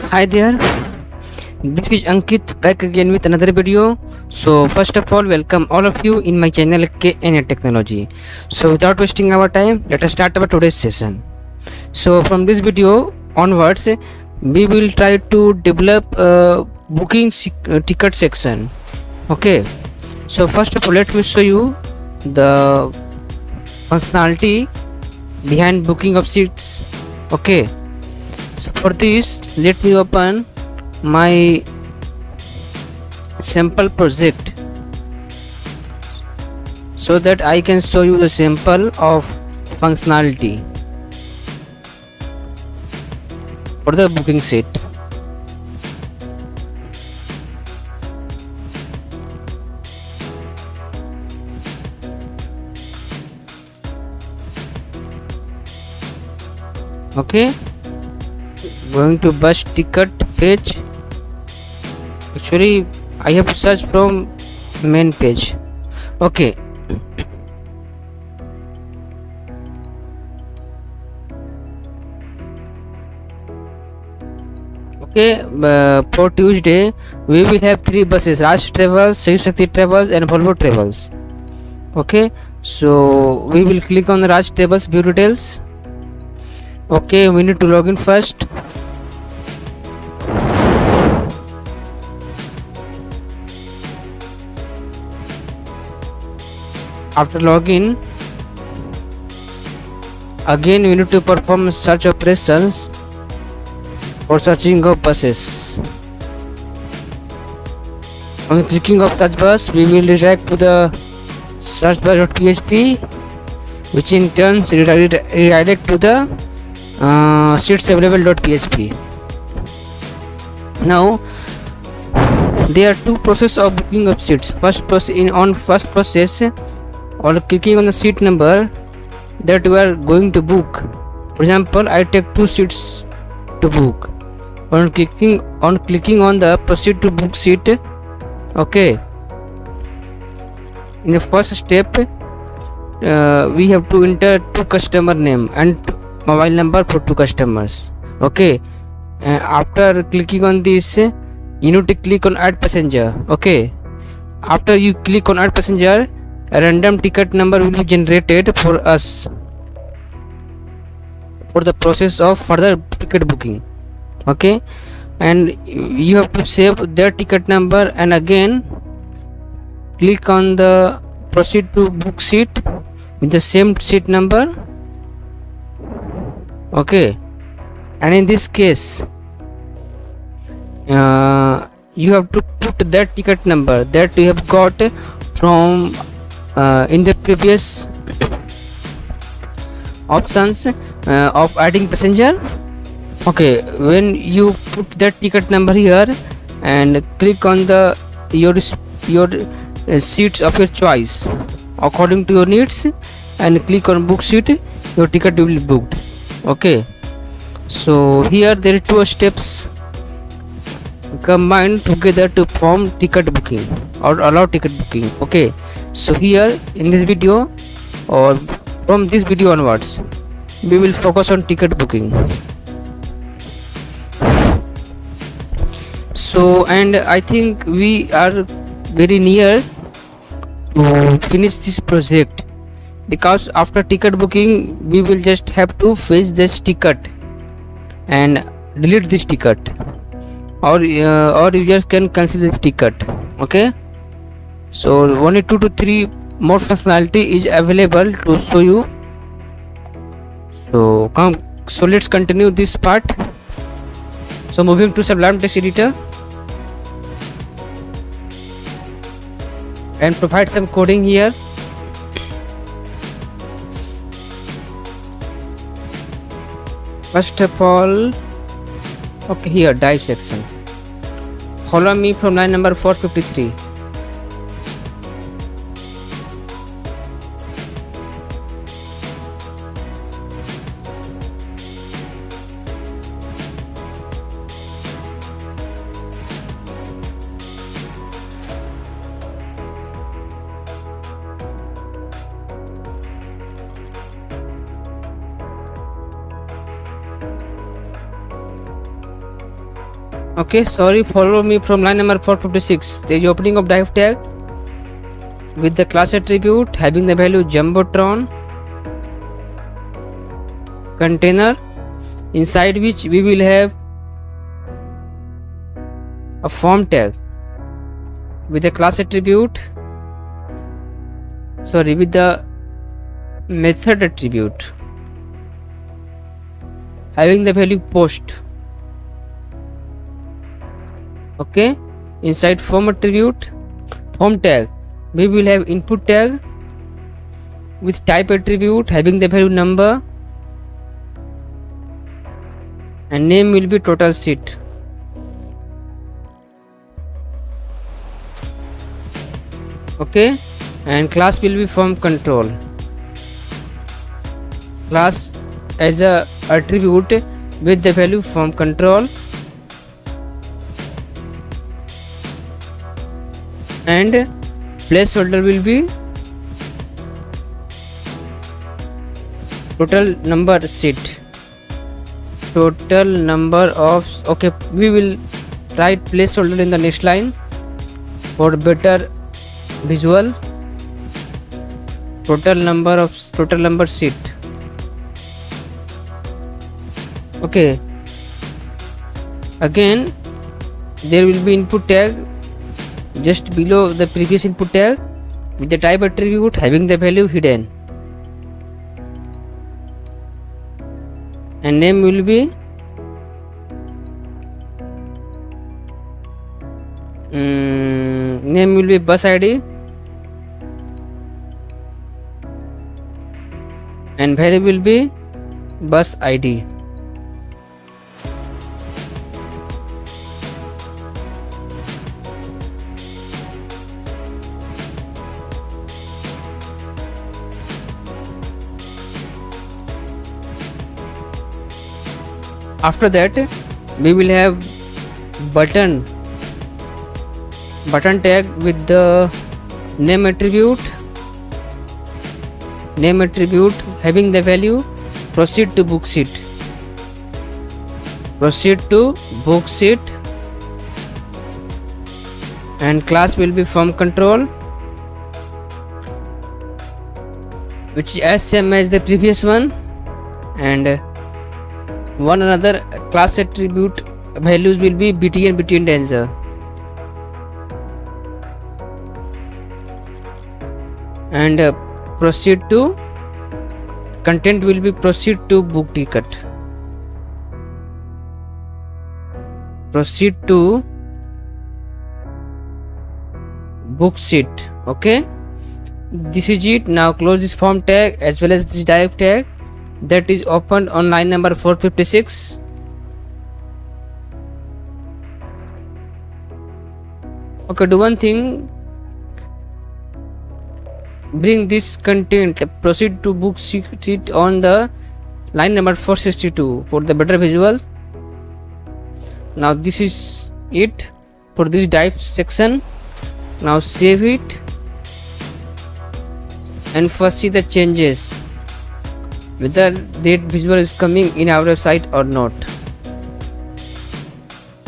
Hi there, this is Ankit back again with another video. So first of all, welcome all of you in my channel KN Technology. So without wasting our time, let us start our today's session. So from this video onwards, we will try to develop a ticket section. Okay. So first of all, let me show you the functionality behind booking of seats. Okay. So for this, let me open my sample project so that I can show you the sample of functionality for the booking seat. Okay, going to bus ticket page. Actually, I have to search from main page. Okay. Okay, for Tuesday we will have 3 buses: Raj Travels, Sri Shakti Travels and Volvo Travels. Okay, so we will click on the Raj Travels view details. Okay, we need to log in first. After login, again we need to perform search operations for searching of buses. On clicking of search bus, we will redirect to the searchbar.php, which in turn redirect to the seats available.php. Now there are two processes of booking of seats. First process, or clicking on the seat number that we are going to book. For example, I take 2 seats to book. On clicking on the proceed to book seat, okay, in the first step we have to enter 2 customer name and mobile number for 2 customers. Okay, after clicking on this, you need to click on add passenger. Okay, after you click on add passenger, a random ticket number will be generated for us for the process of further ticket booking. Okay, and you have to save their ticket number and again click on the proceed to book seat with the same seat number. Okay, and in this case you have to put that ticket number that you have got from in the previous options of adding passenger. Okay, when you put that ticket number here and click on the your seats of your choice according to your needs and click on book seat, your ticket will be booked. Okay, so here there are 2 steps combined together to form ticket booking or allow ticket booking. Okay, so here in this video or from this video onwards, we will focus on ticket booking. So, and I think we are very near to finish this project, because after ticket booking we will just have to fetch this ticket and delete this ticket, or users can cancel this ticket. Okay, so only 2 to 3 more functionality is available to show you. So let's continue this part. So moving to Sublime Text Editor and provide some coding here. First of all, okay, here dive section. Follow me from line number 453. Okay, sorry, follow me from line number 456. There is opening of div tag with the class attribute having the value jumbotron container, inside which we will have a form tag with the class attribute, with the method attribute having the value post. Okay, inside form attribute, form tag, we will have input tag with type attribute having the value number, and name will be total seat. Okay, and class will be form control. Class as a attribute with the value form control, and placeholder will be total number seat. Total number of, okay, we will write placeholder in the next line for better visual. Total number seat. Okay, again there will be input tag just below the previous input tag with the type attribute having the value hidden, and name will be bus ID, and value will be bus ID. After that, we will have button tag with the name attribute having the value proceed to book seat, and class will be form control, which is as same as the previous one, and one another class attribute values will be BT and BT dancer. And proceed to content will be proceed to book ticket. Proceed to book seat. Okay, this is it. Now close this form tag as well as this div tag that is opened on line number 456. Okay, do one thing, bring this content proceed to book seat on the line number 462 for the better visual. Now this is it for this div section. Now save it and first see the changes, whether that visual is coming in our website or not.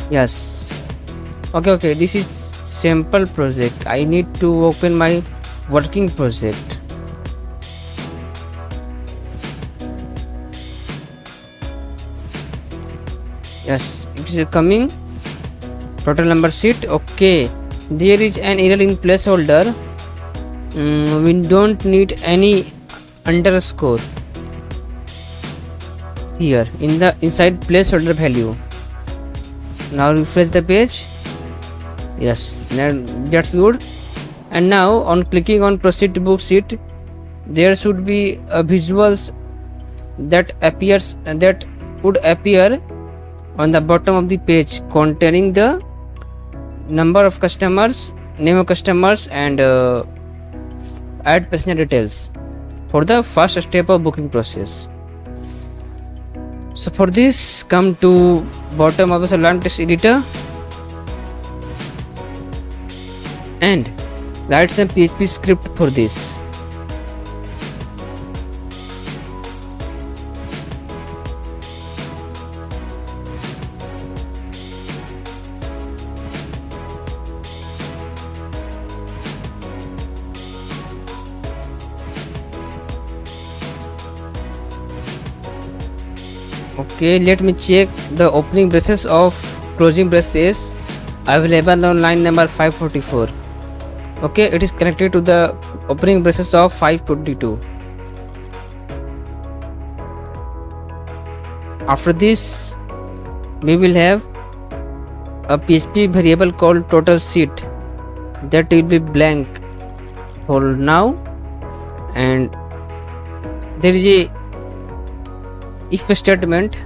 Yes, okay, this is sample project. I need to open my working project. Yes, it is coming. Total number seat. Okay, there is an error in placeholder. We don't need any underscore here in the inside placeholder value. Now refresh the page. Yes, that's good. And now on clicking on proceed to book seat, there should be a visuals that would appear on the bottom of the page containing the number of customers, name of customers, and add passenger details for the first step of booking process. So for this, come to bottom of the Learn Text Editor and write some PHP script for this. Okay, let me check the opening braces of closing braces available on line number 544. Okay, it is connected to the opening braces of 522. After this, we will have a PHP variable called total seat that will be blank for now, and there is a if statement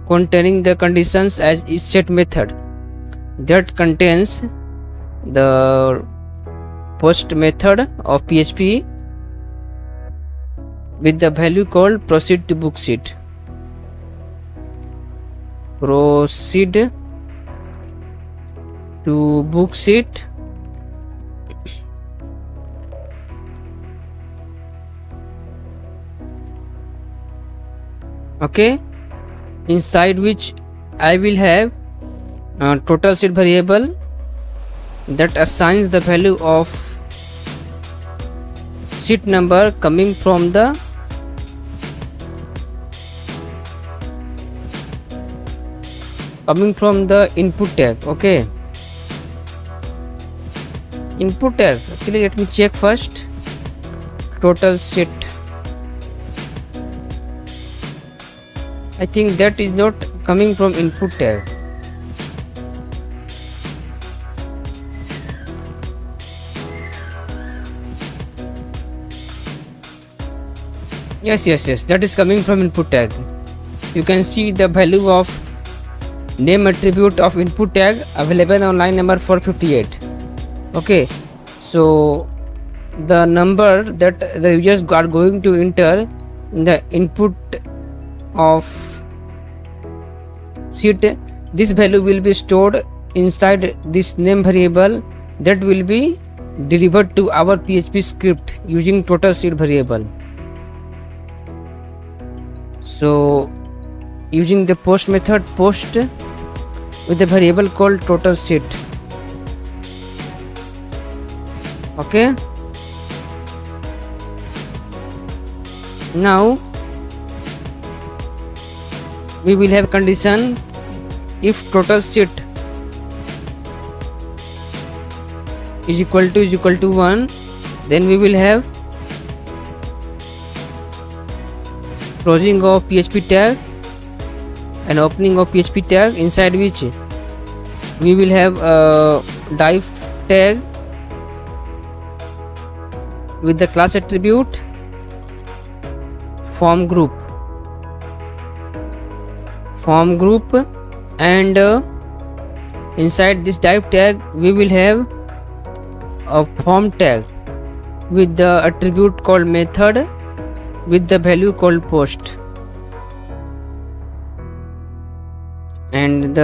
containing the conditions as is set method that contains the post method of PHP with the value called proceed to book seat. Proceed to book seat. Okay, inside which I will have total seat variable that assigns the value of seat number coming from the input tag. Okay, input tag, actually let me check first. Total seat, I think that is not coming from input tag. Yes, that is coming from input tag. You can see the value of name attribute of input tag available on line number 458. Okay, so the number that the users are going to enter in the input of seat, this value will be stored inside this name variable that will be delivered to our PHP script using total seat variable. So using the post method, post with a variable called total seat. Okay, now we will have condition if total seat is equal to 1, then we will have closing of PHP tag and opening of PHP tag, inside which we will have a div tag with the class attribute form group, and inside this div tag we will have a form tag with the attribute called method with the value called post, and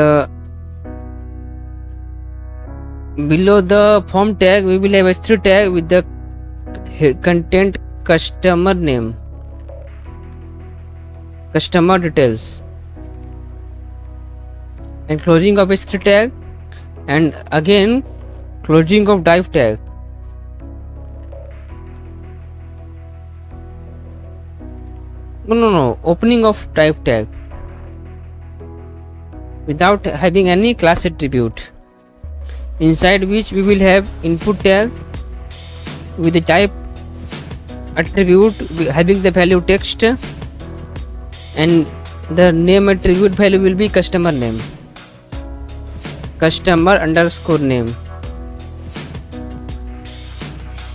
below the form tag we will have a S3 tag with the content customer name, customer details, and closing of S3 tag, and again closing of div tag. No, opening of div tag without having any class attribute, inside which we will have input tag with the type attribute having the value text, and the name attribute value will be customer name, customer underscore name.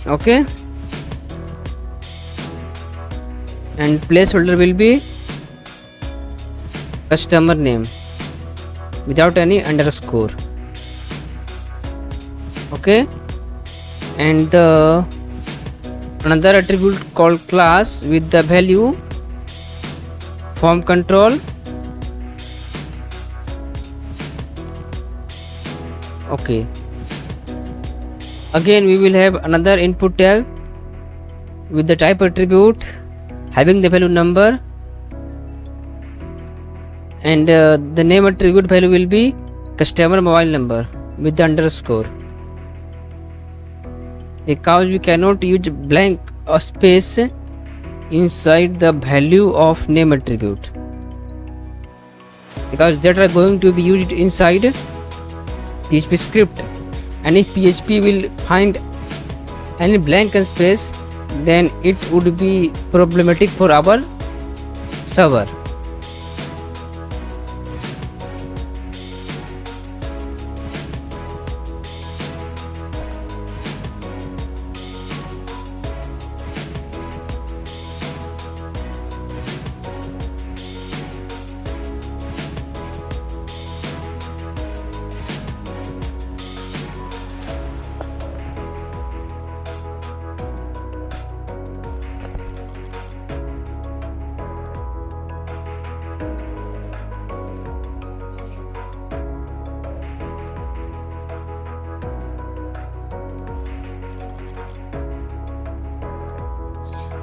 Okay, and placeholder will be customer name without any underscore. Okay, and the another attribute called class with the value form control. Okay, again we will have another input tag with the type attribute having the value number, and the name attribute value will be customer mobile number with the underscore, because we cannot use blank space inside the value of name attribute. because that are going to be used inside PHP script. And if PHP will find any blank space, then it would be problematic for our server.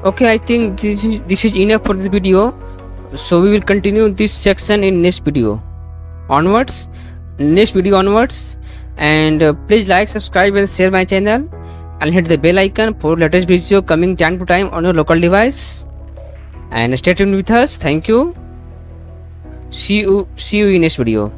Okay, I think this is enough for this video. So we will continue this section in next video onwards. And please like, subscribe and share my channel, and hit the bell icon for latest video coming time to time on your local device. And stay tuned with us. Thank you. See you in next video.